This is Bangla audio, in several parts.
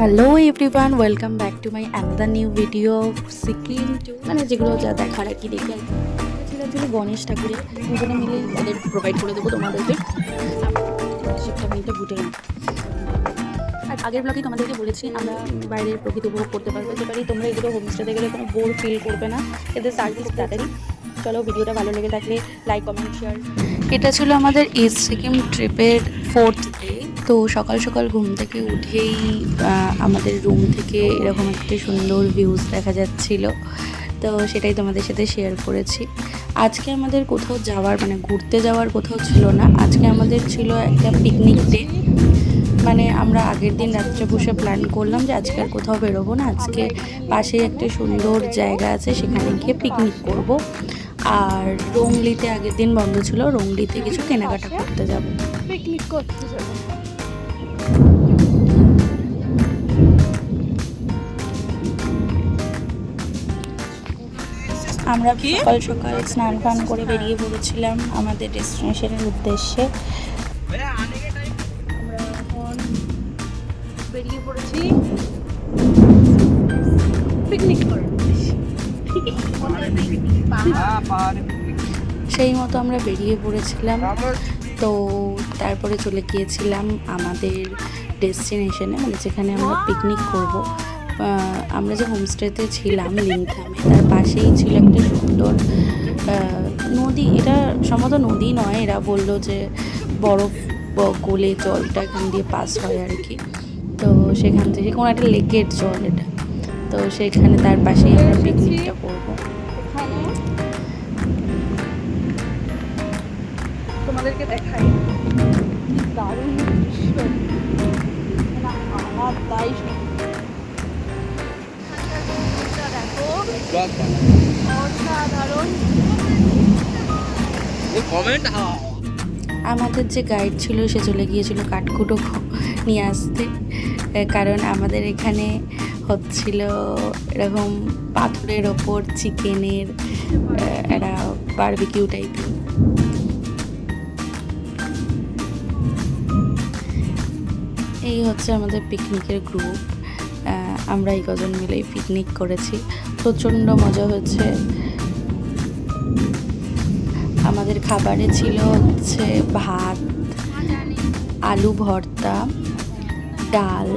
Hello everyone, welcome back to my another new video of Sikkim two. মানে যেগুলো যা দেখার আর কি দেখে ছিল অ্যাকচুয়ালি গণেশ ঠাকুরের দুজনে মিলে ওদের প্রোভাইড করে দেবো তোমাদেরকে। শিবটা মিলটা বুটের মতো। আর আগের ব্লগে তোমাদেরকে বলেছি আমরা বাইরের প্রকৃতি উপভোগ করতে পারবো, যেটারই তোমরা এগুলো হোমস্টেতে গেলে কোনো বোর ফিল করবে না, এদের সার্ভিস তাড়াতাড়ি। চলো, ভিডিওটা ভালো লেগে থাকলে লাইক, কমেন্ট, শেয়ার। এটা ছিল আমাদের ইস্ট সিকিম ট্রিপের 4th ডে। তো সকাল সকাল ঘুম থেকে উঠেই আমাদের রুম থেকে এরকম একটা সুন্দর ভিউজ দেখা যাচ্ছিল, তো সেটাই তোমাদের সাথে শেয়ার করেছি। আজকে আমাদের কোথাও যাওয়ার মানে ঘুরতে যাওয়ার কোথাও ছিল না, আজকে আমাদের ছিল একটা পিকনিক ডে। মানে আমরা আগের দিন রাত্রে বসে প্ল্যান করলাম যে আজকে আর কোথাও বেরোবো না, আজকে পাশে একটা সুন্দর জায়গা আছে সেখানে গিয়ে পিকনিক করব। আর রংলিতে আগের দিন বন্ধ ছিল, রংলিতে কিছু কেনাকাটা করতে যাব, পিকনিক করতে যাব। আমরা সকাল সকাল স্নান টান করে বেরিয়ে পড়েছিলাম আমাদের ডেস্টিনেশনের উদ্দেশ্যে। আমরা এখন বেরিয়ে পড়েছি পিকনিক করার উদ্দেশ্যে। সেই মতো আমরা বেরিয়ে পড়েছিলাম। তো তারপরে চলে গিয়েছিলাম আমাদের ডেস্টিনেশনে, মানে যেখানে আমরা পিকনিক করব। আমরা যে হোমস্টেতে ছিলাম লিংথামে, তার পাশেই ছিল একটা সুন্দর নদী। এটা সম্ভবত নদী নয়, এরা বললো যে বরফ গলে জলটা এখান দিয়ে পাস হয় আর কি। তো সেখান থেকে কোনো একটা লেকের জল এটা, তো সেখানে তার পাশেই আমরা পিকনিকটা করবো। তোমাদেরকে দেখাই দারুণ দৃশ্য, তাই দেখো অসাধারণ। আমাদের যে গাইড ছিল সে চলে গিয়েছিল কাঠকুটো নিয়ে আসতে, কারণ আমাদের এখানে হচ্ছিল এরকম পাথরের ওপর চিকেনের একটা বারবিকিউ টাইপের। এই হচ্ছে আমাদের পিকনিকের গ্রুপ, আমরা এই কজন মিলেই পিকনিক করেছি, প্রচণ্ড মজা হয়েছে। আমাদের খাবারে ছিল হচ্ছে ভাত, আলু ভর্তা, ডাল,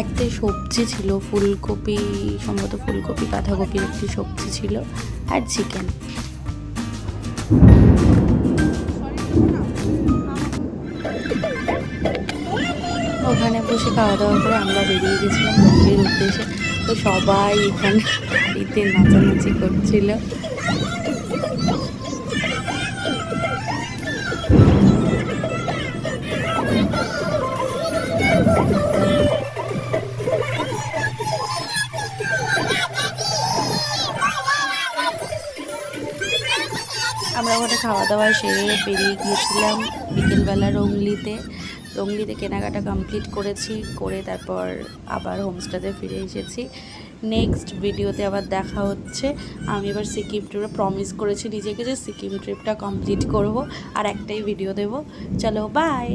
একটা সবজি ছিল ফুলকপি, সম্ভবত ফুলকপি বাঁধাকপির একটি সবজি ছিল, আর চিকেন। ওখানে বসে খাওয়া দাওয়া করে আমরা বেরিয়ে গেছিলাম মন্দিরের উদ্দেশ্যে। তো সবাই এখানে বাড়িতে নাচানাচি করছিল। আমরা ওখানে খাওয়া দাওয়া সেরে বেরিয়ে গিয়েছিলাম বিকেলবেলা রংলিতে কেনাকাটা কমপ্লিট করেছি, করে তারপর আবার হোমস্টেতে ফিরে এসেছি। নেক্সট ভিডিওতে আবার দেখা হচ্ছে। আমি এবার সিকিম ট্রিপে প্রমিস করেছি নিজেকে যে সিকিম ট্রিপটা কমপ্লিট করব, আর একটাই ভিডিও দেব। চলো, বাই।